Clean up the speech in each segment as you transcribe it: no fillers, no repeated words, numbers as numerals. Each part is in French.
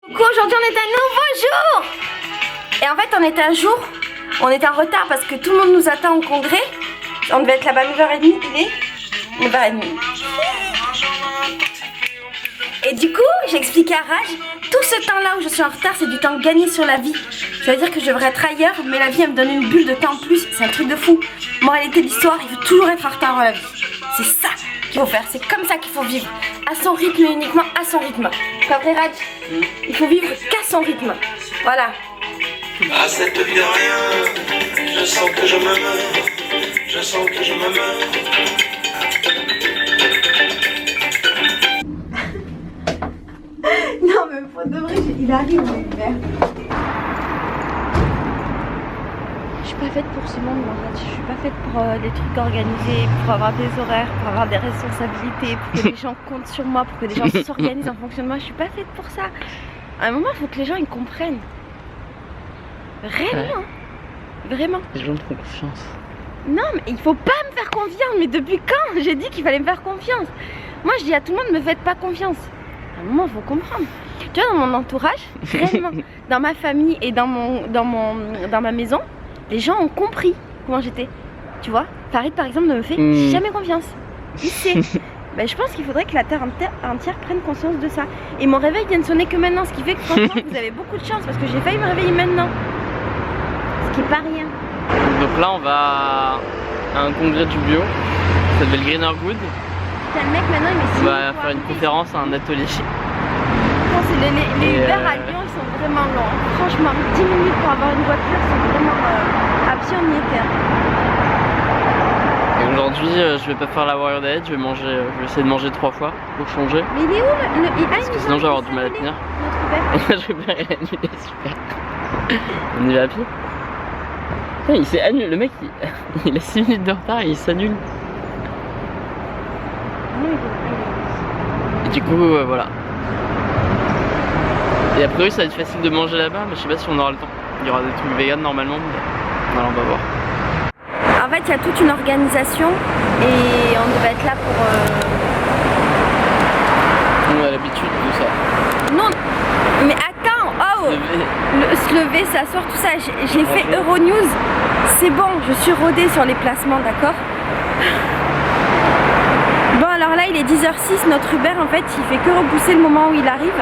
Coucou, aujourd'hui on est un nouveau jour. Et en fait on était un jour, on était en retard parce que tout le monde nous attend au congrès. On devait être là-bas à 9h30, il est 9h30. Et du coup j'ai expliqué à Raj, tout ce temps là où je suis en retard c'est du temps gagné sur la vie. Ça veut dire que je devrais être ailleurs, mais la vie elle me donne une bulle de temps en plus, c'est un truc de fou. Moralité de l'histoire, il faut toujours être en retard dans la vie. C'est ça qu'il faut faire, c'est comme ça qu'il faut vivre. À son rythme et uniquement à son rythme. Pas vrai Raj? Il faut vivre qu'à son rythme. Voilà. À cette vie de rien, je sens que je me meurs. Je sens que je me meurs. Non mais pour de vrai, il arrive le Hubert. Je suis pas faite pour ce monde, moi. Je suis pas faite pour des trucs organisés, pour avoir des horaires, pour avoir des responsabilités, pour que les gens comptent sur moi, pour que les gens s'organisent en fonction de moi. Je suis pas faite pour ça. À un moment, il faut que les gens ils comprennent. Vraiment, ouais. Vraiment. Les gens te font confiance. Non, mais il faut pas me faire confiance. Mais depuis quand j'ai dit qu'il fallait me faire confiance? Moi, je dis à tout le monde, me faites pas confiance. À un moment, il faut comprendre. Tu vois, dans mon entourage, réellement, dans ma famille et dans ma maison, les gens ont compris comment j'étais. Tu vois, Farid, par exemple, ne me fait jamais confiance. Il sait. Ben, je pense qu'il faudrait que la terre entière prenne conscience de ça. Et mon réveil vient de sonner que maintenant, ce qui fait que franchement, vous avez beaucoup de chance parce que j'ai failli me réveiller maintenant. Ce qui est pas rien. Donc là, on va à un congrès du bio. Ça s'appelle Greener Good. Le mec maintenant il met 6 On va faire une conférence, un atelier. Les Uber à Lyon ils sont vraiment longs. Franchement, 10 minutes pour avoir une voiture, c'est vraiment absurde. Et aujourd'hui, je vais pas faire la warrior diet, je vais essayer de manger 3 fois pour changer. Mais il est où Parce que sinon je vais avoir du mal à tenir. Je vais pas annuler, super. On y va à pied. Putain, il s'est annulé, le mec il a 6 minutes de retard et il s'annule. Et du coup, voilà. Et a priori, ça va être facile de manger là-bas, mais je sais pas si on aura le temps. Il y aura des trucs vegan normalement, mais voilà, on va voir. En fait, il y a toute une organisation et on devait être là pour. On a l'habitude de ça. Non, mais attends, oh se lever, s'asseoir, tout ça. J'ai fait Euronews, c'est bon, je suis rodée sur les placements, d'accord? Bon alors là il est 10h06, notre Uber en fait il fait que repousser le moment où il arrive.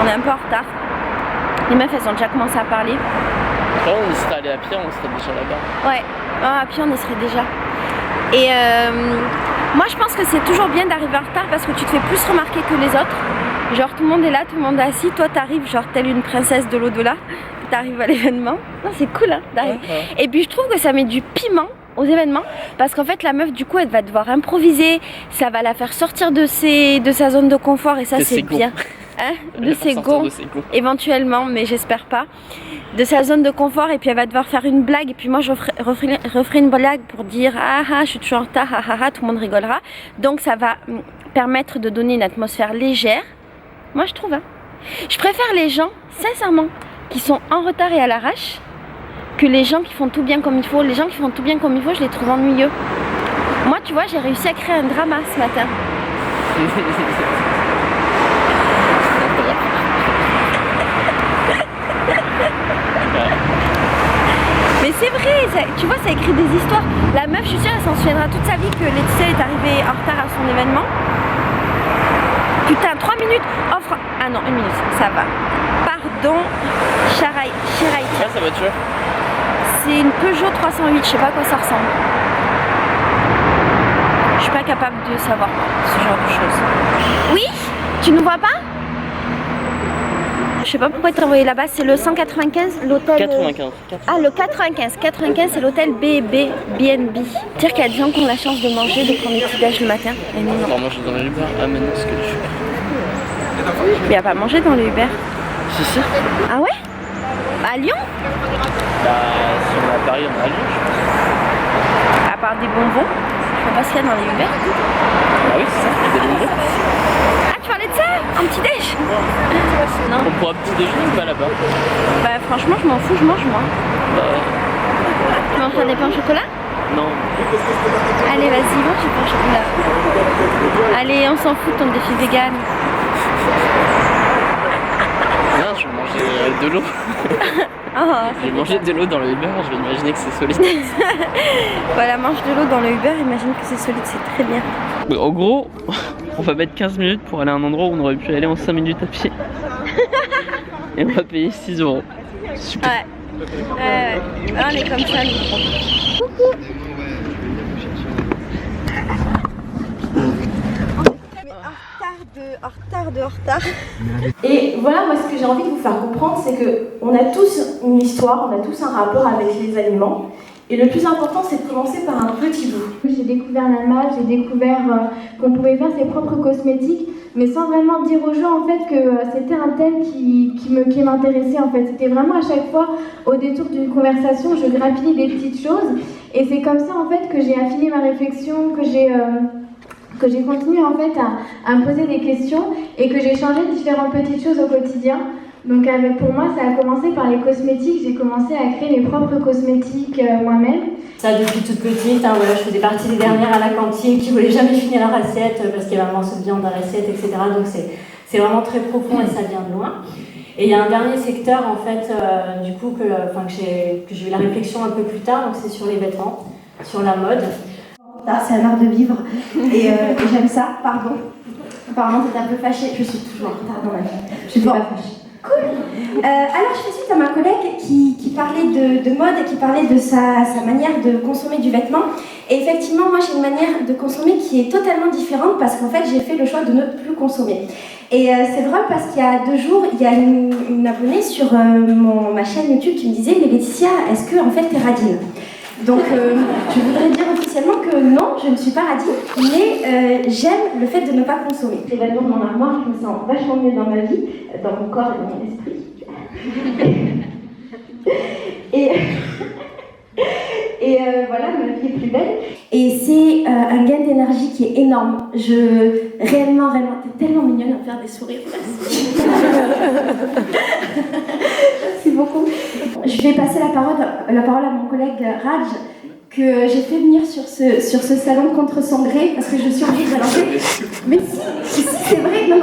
On est un peu en retard. Les meufs elles ont déjà commencé à parler. Après on y serait allé à pied, on serait déjà là-bas. Ouais, à pied on y serait déjà. Et moi je pense que c'est toujours bien d'arriver en retard parce que tu te fais plus remarquer que les autres. Genre tout le monde est là, tout le monde est assis, toi t'arrives genre telle une princesse de l'au-delà. T'arrives à l'événement. Non c'est cool hein d'arriver. Et puis je trouve que ça met du piment aux événements parce qu'en fait la meuf du coup elle va devoir improviser, ça va la faire sortir de sa zone de confort et ça c'est bien hein, de ses gonds éventuellement mais j'espère pas, de sa zone de confort et puis elle va devoir faire une blague et puis moi je referai une blague pour dire ah ah je suis toujours en retard, ah ah ah, tout le monde rigolera, donc ça va permettre de donner une atmosphère légère. Moi je trouve hein. Je préfère les gens sincèrement qui sont en retard et à l'arrache que les gens qui font tout bien comme il faut. Les gens qui font tout bien comme il faut, je les trouve ennuyeux. Moi, tu vois, j'ai réussi à créer un drama ce matin. Mais c'est vrai, ça, tu vois, ça écrit des histoires. La meuf, je suis sûre, elle s'en souviendra toute sa vie que Laetitia est arrivée en retard à son événement. Putain, 3 minutes, offre... Ah non, 1 minute, ça va. Pardon, Chiraï. Ouais, ça va tuer. C'est une Peugeot 308, je sais pas à quoi ça ressemble. Je suis pas capable de savoir ce genre de choses. Oui? Tu nous vois pas? Je sais pas pourquoi t'as envoyé là-bas, c'est le 195, l'hôtel... 95. Ah, le 95. 95, c'est l'hôtel BNB. Dire qu'il y a des gens qui ont la chance de manger, de prendre des petits déj le matin. Et nous, non. On va manger dans le Uber. Ah, maintenant, ce que je fais. Mais il n'y a pas à manger dans le Uber. Si. Ah ouais? À Lyon? Bah, si on est à Paris, on est à Lyon, je pense. À part des bonbons, je sais pas ce qu'il y a dans les Uber. Ah oui, c'est ça, il y a des bonbons. Ah, tu parlais de ça? Un petit déj? Non. On pourra petit déjeuner ou pas là-bas? Bah, franchement, je m'en fous, je mange moi. Tu manges des pains au chocolat? Non. Allez, vas-y, mange du pain au chocolat. Allez, on s'en fout de ton défi vegan. Non, je vais manger de l'eau. Ah, Je vais manger de l'eau dans le Uber, je vais imaginer que c'est solide. voilà, mange de l'eau dans le Uber, imagine que c'est solide, c'est très bien. En gros, on va mettre 15 minutes pour aller à un endroit où on aurait pu aller en 5 minutes à pied. Et on va payer 6 €. Super. Ouais. On est comme ça, nous. Coucou. En retard. Et voilà, moi ce que j'ai envie de vous faire comprendre, c'est qu'on a tous une histoire, on a tous un rapport avec les aliments. Et le plus important, c'est de commencer par un petit bout. J'ai découvert la mode, j'ai découvert qu'on pouvait faire ses propres cosmétiques, mais sans vraiment dire aux gens en fait que c'était un thème qui m'intéressait en fait. C'était vraiment à chaque fois, au détour d'une conversation, je grappillais des petites choses. Et c'est comme ça en fait que j'ai affiné ma réflexion, que j'ai continué en fait à me poser des questions et que j'ai changé différentes petites choses au quotidien. Donc pour moi, ça a commencé par les cosmétiques. J'ai commencé à créer mes propres cosmétiques moi-même. Ça depuis toute petite, hein, voilà, je faisais partie des dernières à la cantine qui voulaient jamais finir leur assiette parce qu'il y avait un morceau de viande dans l'assiette, etc. Donc c'est vraiment très profond et ça vient de loin. Et il y a un dernier secteur en fait, du coup que j'ai eu la réflexion un peu plus tard, donc c'est sur les vêtements, sur la mode. C'est un art de vivre et j'aime ça, pardon. Apparemment t'es un peu fâchée, je suis toujours en retard dans la vie. Je suis pas fâchée. Cool. Alors je fais suite à ma collègue qui parlait de mode et qui parlait de sa manière de consommer du vêtement. Et effectivement, moi j'ai une manière de consommer qui est totalement différente parce qu'en fait j'ai fait le choix de ne plus consommer. Et c'est drôle parce qu'il y a 2 jours, il y a une abonnée sur ma chaîne YouTube qui me disait « Mais Laetitia, est-ce que en fait t'es radine ?» Donc je voudrais dire officiellement que non, je ne suis pas radine, mais j'aime le fait de ne pas consommer. Les vêtements dans mon armoire, je me sens vachement mieux dans ma vie, dans mon corps et dans mon esprit. Et voilà, ma vie est plus belle. Et c'est un gain d'énergie qui est énorme. Réellement, t'es tellement mignonne à me faire des sourires. Merci. Merci beaucoup. Je vais passer la parole à mon collègue Raj, que j'ai fait venir sur ce salon contre son gré, parce que je suis obligée de lancer. Mais si, c'est vrai, non,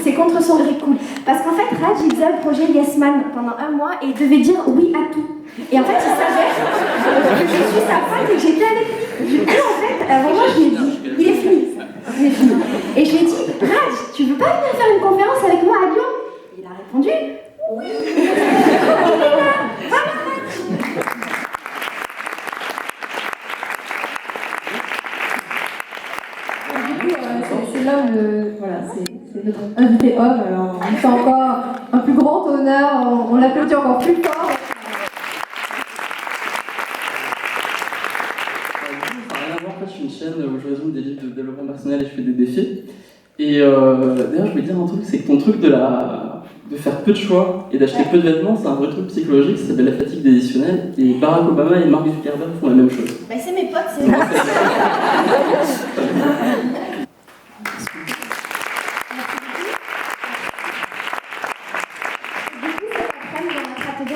c'est contre son gré, cool. Parce qu'en fait, Raj, il faisait un projet Yes Man pendant 1 mois et il devait dire oui à tout. Et en fait, il savait que je suis sa femme et que j'étais avec lui. Du coup, en fait, à un moment, je lui ai dit, il est fini. Et je lui ai dit, Raj, tu veux pas venir faire une conférence avec moi à Lyon? Il a répondu, oui. Il est là. Voilà, c'est là où voilà, c'est notre invité homme, alors on fait encore un plus grand honneur, on l'applaudit encore plus fort. Je suis une chaîne où je résume des livres de développement personnel et je fais des défis. Et d'ailleurs, je voulais dire un truc, c'est que ton truc de faire peu de choix et d'acheter peu de vêtements, c'est un vrai truc psychologique, ça s'appelle la fatigue décisionnelle. Et Barack Obama et Mark Zuckerberg font la même chose. Bah, c'est mes potes, c'est moi.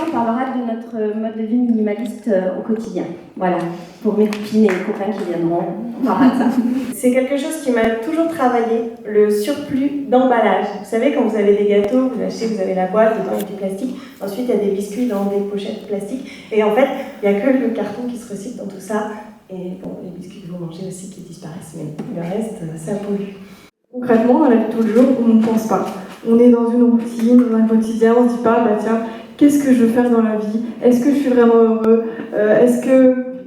On parlera de notre mode de vie minimaliste au quotidien. Voilà, pour mes copines et mes copains qui viendront, on parlera de ça. C'est quelque chose qui m'a toujours travaillé, le surplus d'emballage. Vous savez, quand vous avez des gâteaux, vous achetez, vous avez la boîte, dedans il y a du plastique, ensuite il y a des biscuits dans des pochettes plastiques, et en fait, il n'y a que le carton qui se recycle dans tout ça, et bon, les biscuits que vous mangez aussi qui disparaissent, mais le reste, ça pollue. Concrètement, dans la vie de tous les jours, on ne pense pas. On est dans une routine, dans un quotidien, on se dit pas, bah tiens, qu'est-ce que je veux faire dans la vie? Est-ce que je suis vraiment heureux?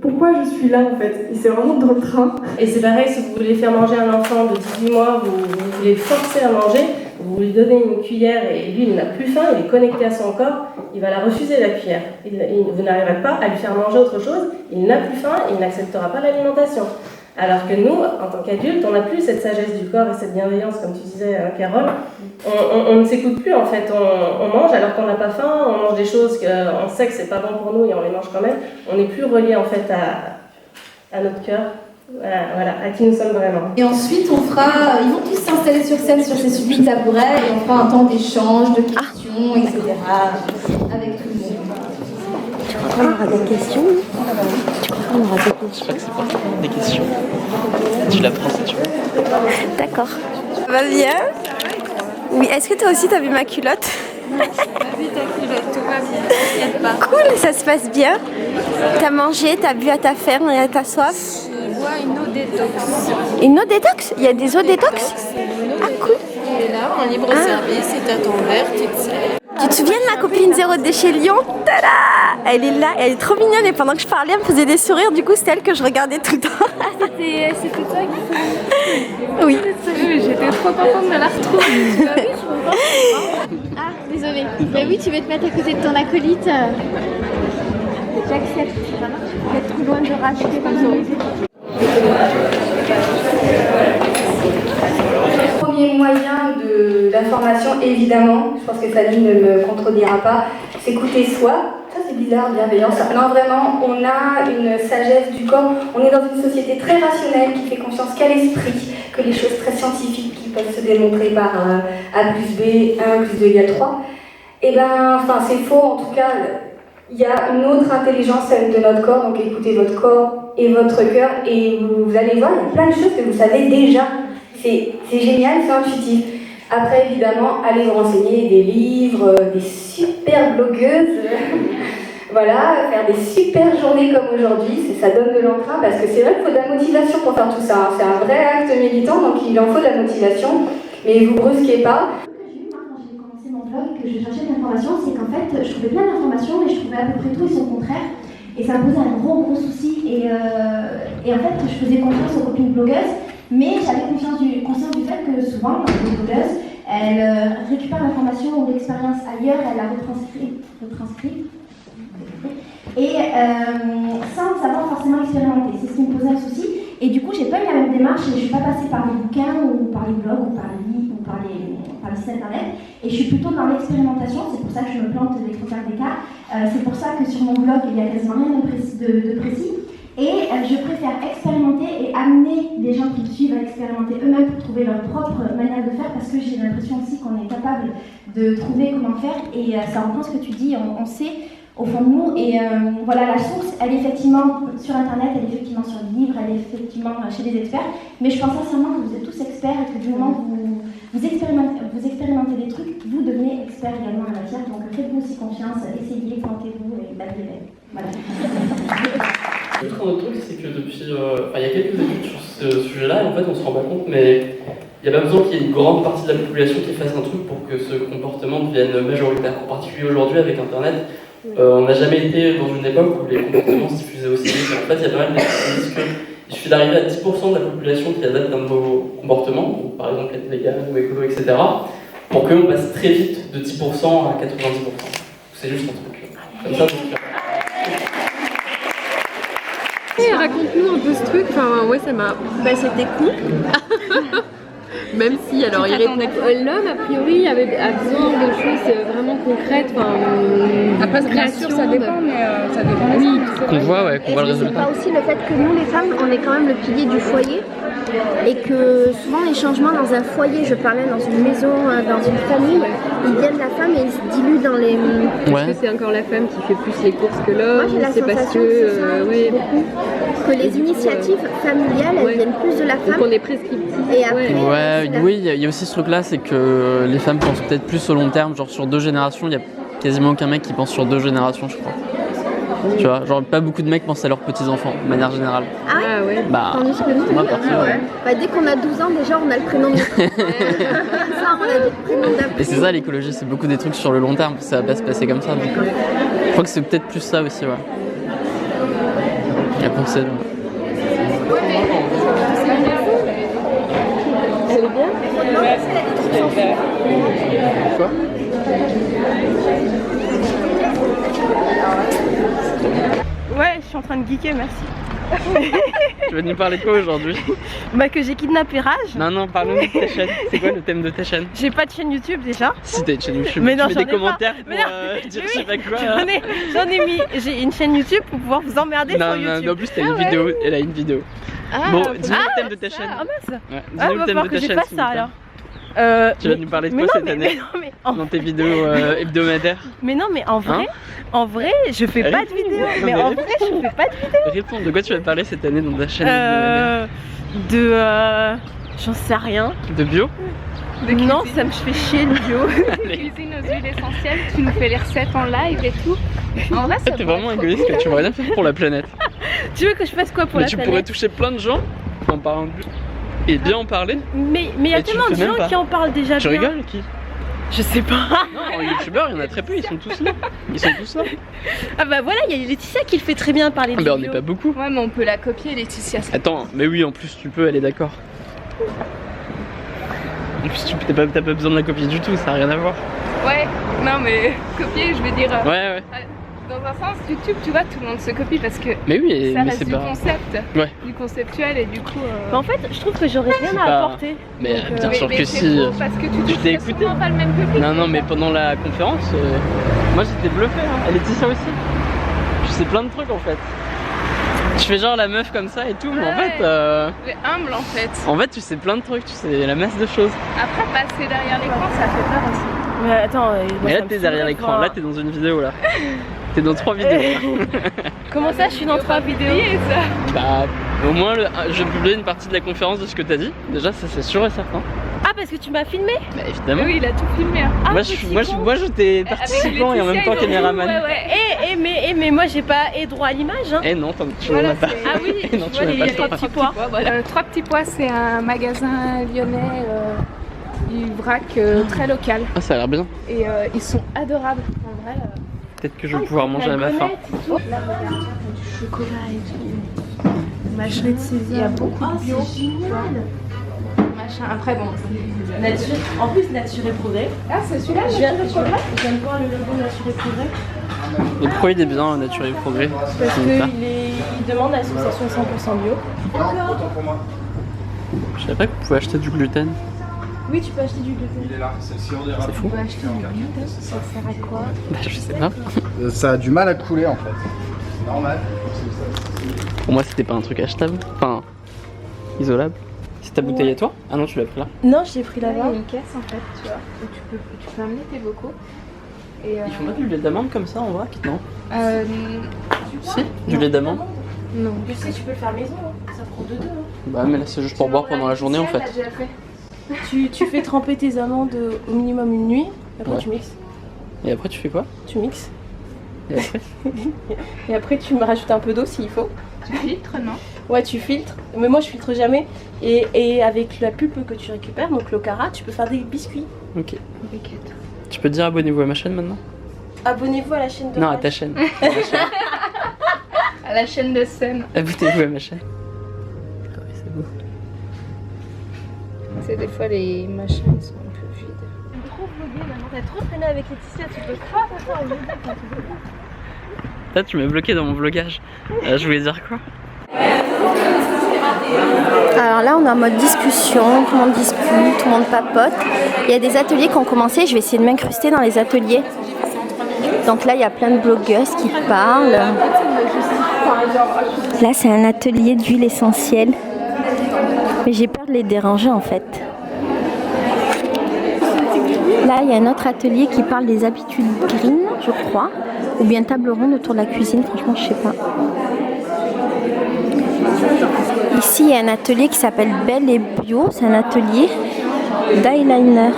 Pourquoi je suis là en fait? Et c'est vraiment dans le train. Et c'est pareil, si vous voulez faire manger un enfant de 18 mois, vous voulez forcer à manger, vous lui donnez une cuillère et lui il n'a plus faim, il est connecté à son corps, il va la refuser la cuillère. Vous n'arriverez pas à lui faire manger autre chose, il n'a plus faim et il n'acceptera pas l'alimentation. Alors que nous, en tant qu'adultes, on n'a plus cette sagesse du corps et cette bienveillance, comme tu disais, Carole. On ne s'écoute plus, en fait. On mange alors qu'on n'a pas faim, on mange des choses qu'on sait que c'est pas bon pour nous et on les mange quand même. On n'est plus relié, en fait, à notre cœur, voilà, à qui nous sommes vraiment. Et ensuite, ils vont tous s'installer sur scène sur ces sublimes tabourets et on fera un temps d'échange, de questions, etc. avec tout le monde. On aura des questions. On aura des questions. Je crois que c'est pas des questions. Tu la prends si tu veux. D'accord. Ça va bien? Oui, est-ce que toi aussi t'as vu ma culotte? Vas-y, t'inquiète, tout va bien, t'inquiète pas. Cool, ça se passe bien. T'as mangé, t'as bu à ta faim et à ta soif. Je bois une eau détox. Une eau détox? Il y a des eaux détox? Ah cool. Tu es là en libre service et t'as ton verre, tu te sers. Tu te souviens de ma copine Zéro Déchet Lyon? Tada! Elle est là, elle est trop mignonne et pendant que je parlais, elle me faisait des sourires, du coup c'était elle que je regardais tout le temps. Ah, c'était toi qui Oui. J'étais trop contente de la retrouver. Bah oui, je comprends. Ah, désolée. Bah oui, tu vas te mettre à côté de ton acolyte. J'accepte. D'être trop loin de racheter comme ça. Le premier moyen d'information, évidemment, je pense que Fanny ne me contredira pas, c'est écouter soi. Ça c'est bizarre, bienveillance. Non, vraiment, on a une sagesse du corps. On est dans une société très rationnelle qui fait confiance qu'à l'esprit, que les choses très scientifiques qui peuvent se démontrer par A plus B, 1 plus 2 égale 3. Eh ben, enfin, c'est faux. En tout cas, il y a une autre intelligence, celle de notre corps. Donc écoutez votre corps et votre cœur et vous allez voir, il y a plein de choses que vous savez déjà. C'est génial, c'est intuitif. Après, évidemment, allez vous renseigner, des livres, des super blogueuses, voilà, faire des super journées comme aujourd'hui, ça donne de l'entrain, parce que c'est vrai qu'il faut de la motivation pour faire tout ça. Hein. C'est un vrai acte militant, donc il en faut de la motivation, mais vous brusquez pas. Quand j'ai commencé mon blog, que je cherchais de l'information, c'est qu'en fait, je trouvais plein d'informations, mais je trouvais à peu près tout et son contraire. Et ça me posait un gros souci. Et en fait, je faisais confiance aux copines blogueuses, mais j'avais conscience du fait que souvent, les blogueuses, elles récupèrent l'information ou l'expérience ailleurs, elles la retranscrivent. Et sans savoir forcément expérimenter. C'est ce qui me posait un souci. Et du coup, j'ai pas eu la même démarche. Je suis pas passée par les bouquins ou par les blogs ou par les livres ou par les sites internet. Et je suis plutôt dans l'expérimentation. C'est pour ça que je me plante des trois quarts des cas. C'est pour ça que sur mon blog, il y a quasiment rien de précis. Et je préfère expérimenter et amener les gens qui me suivent à expérimenter eux-mêmes pour trouver leur propre manière de faire, parce que j'ai l'impression aussi qu'on est capable de trouver comment faire. Et ça reprend ce que tu dis, on sait au fond de nous. Et voilà, la source, elle est effectivement sur Internet, elle est effectivement sur les livres, elle est effectivement chez des experts. Mais je pense sincèrement que vous êtes tous experts et que du moment que vous expérimentez des trucs, vous devenez experts également en la matière. Donc faites-vous aussi confiance, essayez, plantez-vous et battez-les. Voilà. Un autre truc, c'est que depuis, il y a quelques études sur ce sujet-là, et en fait on se rend pas compte, mais il n'y a pas besoin qu'il y ait une grande partie de la population qui fasse un truc pour que ce comportement devienne majoritaire. En particulier aujourd'hui avec Internet, on n'a jamais été dans une époque où les comportements se diffusaient aussi vite. En fait, il y a pas mal d'études qui disent qu'il suffit d'arriver à 10% de la population qui adapte un nouveau comportement, donc par exemple être vegan ou écolo, etc., pour qu'on passe très vite de 10% à 90%. C'est juste un truc comme ça. Raconte-nous un peu ce truc, enfin ouais ça m'a... Bah c'était cool. Même si alors l'homme a priori avait besoin de choses vraiment concrètes, après bien sûr ça dépend, mais ça dépend. Oui, qu'on voit le résultat. C'est pas aussi le fait que nous les femmes, on est quand même le pilier du foyer et que souvent les changements dans un foyer, je parlais dans une maison, dans une famille, ils viennent de la femme et ils se diluent dans les... Est-ce que c'est encore la femme qui fait plus les courses que l'homme? Moi j'ai la sensation que les initiatives familiales, elles viennent plus de la femme. Donc on est prescriptif. Et après, oui, il y a aussi ce truc-là, c'est que les femmes pensent peut-être plus au long terme, genre sur 2 générations, il y a quasiment aucun mec qui pense sur 2 générations, je crois. Tu vois, genre pas beaucoup de mecs pensent à leurs petits-enfants, de manière générale. Ah ouais, Bah, tandis que nous, moi, perso, ouais. Bah, dès qu'on a 12 ans, déjà on a le prénom de... ça, on a le prénom d'après. Et c'est ça l'écologie, c'est beaucoup des trucs sur le long terme, ça va pas se passer comme ça. Donc, je crois que c'est peut-être plus ça aussi, ouais. La conseil. Elle est bien. Quoi? Ouais, je suis en train de geeker, merci. Tu vas nous parler de quoi aujourd'hui? Bah que j'ai kidnappé Rage. Non, parle-nous de ta chaîne. C'est quoi le thème de ta chaîne? J'ai pas de chaîne YouTube déjà. Si t'as une chaîne YouTube, mais non, tu mets des commentaires pour dire je sais pas quoi. J'en ai mis, j'ai une chaîne YouTube pour pouvoir vous emmerder sur YouTube. Non, en plus t'as une vidéo, elle a une vidéo. Bon, dis-nous le thème de ta chaîne. Ah mince. Ouais, dis-nous le thème de ta chaîne. J'ai pas ça alors. Tu vas nous parler de quoi cette année dans tes vidéos hebdomadaires? Mais non, mais en vrai, je fais pas de vidéos. Mais en vrai, je fais pas de vidéos. Réponds, de quoi tu vas parler cette année dans ta chaîne hebdomadaire? J'en sais rien. De bio? Non, ça me fait chier le bio. Cuisine aux huiles essentielles, tu nous fais les recettes en live et tout. En vrai, T'es vraiment égoïste, que tu pourrais rien faire pour la planète. Tu veux que je fasse quoi pour la planète? Mais tu pourrais toucher plein de gens en parlant de bio. Et bien en parler. Mais il y a tellement de gens qui en parlent déjà Tu bien. rigoles qui? Je sais pas. Non, les youtubeurs, il y en a très peu, ils sont tous là. Ils sont tous là. Ah bah voilà, il y a Laetitia qui le fait très bien parler de bio. On n'est pas beaucoup. Ouais, mais on peut la copier, Laetitia. Attends, mais oui, en plus tu peux, elle est d'accord. En plus, t'as pas besoin de la copier du tout, ça n'a rien à voir. Ouais, non mais copier, je veux dire. Ouais. Dans un sens, YouTube, tu vois, tout le monde se copie parce que mais oui, ça mais reste c'est du pas... concept, ouais. du conceptuel et du coup. Bah en fait, je trouve que j'aurais rien à apporter. Mais donc, bien sûr mais que si. Parce que tu t'es écouté. Pas le même public. Non, mais pendant la conférence, moi j'étais bluffé. Hein. Elle était ça aussi. Je sais plein de trucs en fait. Je fais genre la meuf comme ça et tout, mais en fait. Mais humble en fait. En fait, tu sais plein de trucs, tu sais la masse de choses. Après, passer derrière l'écran, ça fait peur aussi. Mais attends, mais là t'es derrière l'écran, là t'es dans une vidéo là. T'es dans 3 vidéos. Comment ça, je suis dans 3 vidéos? Bah, au moins, je vais publier une partie de la conférence de ce que t'as dit. Déjà, ça c'est sûr et certain. Ah, parce que tu m'as filmé? Bah, évidemment. Oui, il a tout filmé. Hein. Ah, moi, j'étais participant et en même temps caméraman. Ouais. Mais moi, j'ai pas droit à l'image. Hein. Eh non, tu n'en as pas. Ah oui, non, tu n'as pas. 3 petits pois. Voilà. 3 petits pois, c'est un magasin lyonnais du vrac très local. Ah, ça a l'air bien. Et ils sont adorables. En vrai. Peut-être que je vais pouvoir manger à ma faim. Là, regarde, du chocolat et tout. Machin de saisie, il y a beaucoup de bio. Machin. Après, bon. Nature. En plus, Nature et Progrès. Ah, c'est celui-là, je viens de voir le logo Nature et Progrès. Mais pourquoi il est bien Nature et Progrès? Parce qu'il demande l'association 100% bio. Je savais pas que vous pouvez acheter du gluten. Oui, tu peux acheter du gluten. Il est là, c'est fou. Tu peux acheter du gluten, ça sert à quoi? Bah, je sais pas. Ça a du mal à couler en fait. C'est normal. Pour moi, c'était pas un truc achetable. Enfin, isolable. C'est ta bouteille à toi? Ah non, tu l'as pris là? Non, je l'ai pris là-bas. Il y a une caisse en fait, tu vois, où tu peux amener tes bocaux. Et Ils font pas du lait d'amande comme ça en vrac? Non. Si, du non. lait d'amande? Non. Tu sais, tu peux le faire maison, hein. Ça prend 2 hein. Bah, mais là, c'est juste pour boire pendant la journée en fait. Tu fais tremper tes amandes au minimum une nuit, après tu mixes. Et après, tu fais quoi? Tu mixes. Et après Et après, tu me rajoutes un peu d'eau s'il faut. Tu filtres, non? Ouais, tu filtres. Mais moi, je filtre jamais. Et avec la pulpe que tu récupères, donc l'okara, tu peux faire des biscuits. Ok. Tu peux te dire abonnez-vous à ma chaîne maintenant? Abonnez-vous à la chaîne de Non, à ta chaîne. À la chaîne de scène. Abonnez-vous à ma chaîne. Ah oui, c'est beau. C'est des fois les machins ils sont un peu vides. T'as trop vlogué maintenant, t'as trop traîné avec Laetitia, tu peux pas faire ça aujourd'hui quand tu veux. Là, tu m'as bloqué dans mon vlogage. Je voulais dire quoi? Alors là, on est en mode discussion, tout le monde discute, tout le monde papote. Il y a des ateliers qui ont commencé, je vais essayer de m'incruster dans les ateliers. Donc là, il y a plein de blogueuses qui parlent. Là, c'est un atelier d'huile essentielle. Mais j'ai peur de les déranger en fait. Là, il y a un autre atelier qui parle des habitudes green, je crois. Ou bien table ronde autour de la cuisine, franchement, je sais pas. Ici, il y a un atelier qui s'appelle Belle et Bio. C'est un atelier d'eyeliner.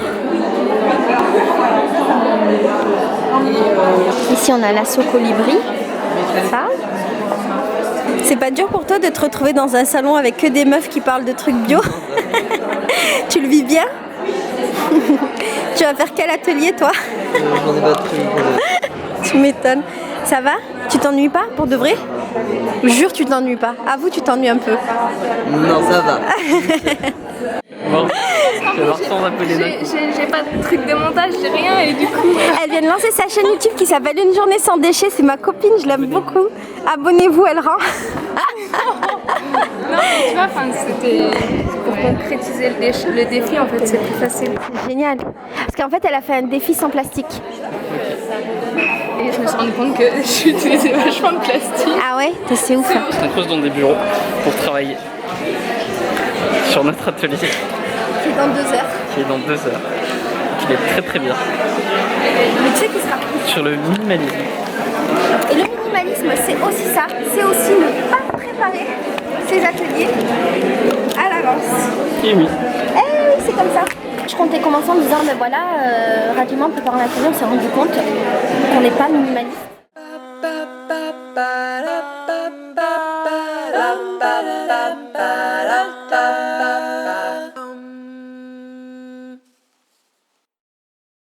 Ici, on a l'assaut colibri. Ça. C'est pas dur pour toi de te retrouver dans un salon avec que des meufs qui parlent de trucs bio? Tu le vis bien? Tu vas faire quel atelier toi? J'en ai pas de trucs. Tu m'étonnes. Ça va? Tu t'ennuies pas pour de vrai? Jure, tu t'ennuies pas. Avoue, tu t'ennuies un peu. Non, ça va. Bon, je vais voir sans appeler J'ai pas de truc de montage, j'ai rien et du coup... Elle vient de lancer sa chaîne YouTube qui s'appelle Une journée sans déchets. C'est ma copine, je l'aime beaucoup. Abonnez-vous, elle rend. Non mais tu vois, c'était pour concrétiser le défi en fait, c'est plus facile. C'est génial. Parce qu'en fait, elle a fait un défi sans plastique. Et je me suis rendu compte que j'utilisais vachement de plastique. Ah ouais? C'est ouf. On se pose dans des bureaux pour travailler sur notre atelier. Qui est dans 2 heures. Qui est dans 2 heures. Qui est très très bien. Mais tu sais qui sera plus. Sur le minimalisme. Et le minimalisme, c'est aussi ça. C'est aussi ne pas préparer ses ateliers à l'avance. Et oui. Eh oui, c'est comme ça. Je comptais commencer en disant, ben voilà, rapidement, préparant l'atelier, on s'est rendu compte qu'on n'est pas minimaliste.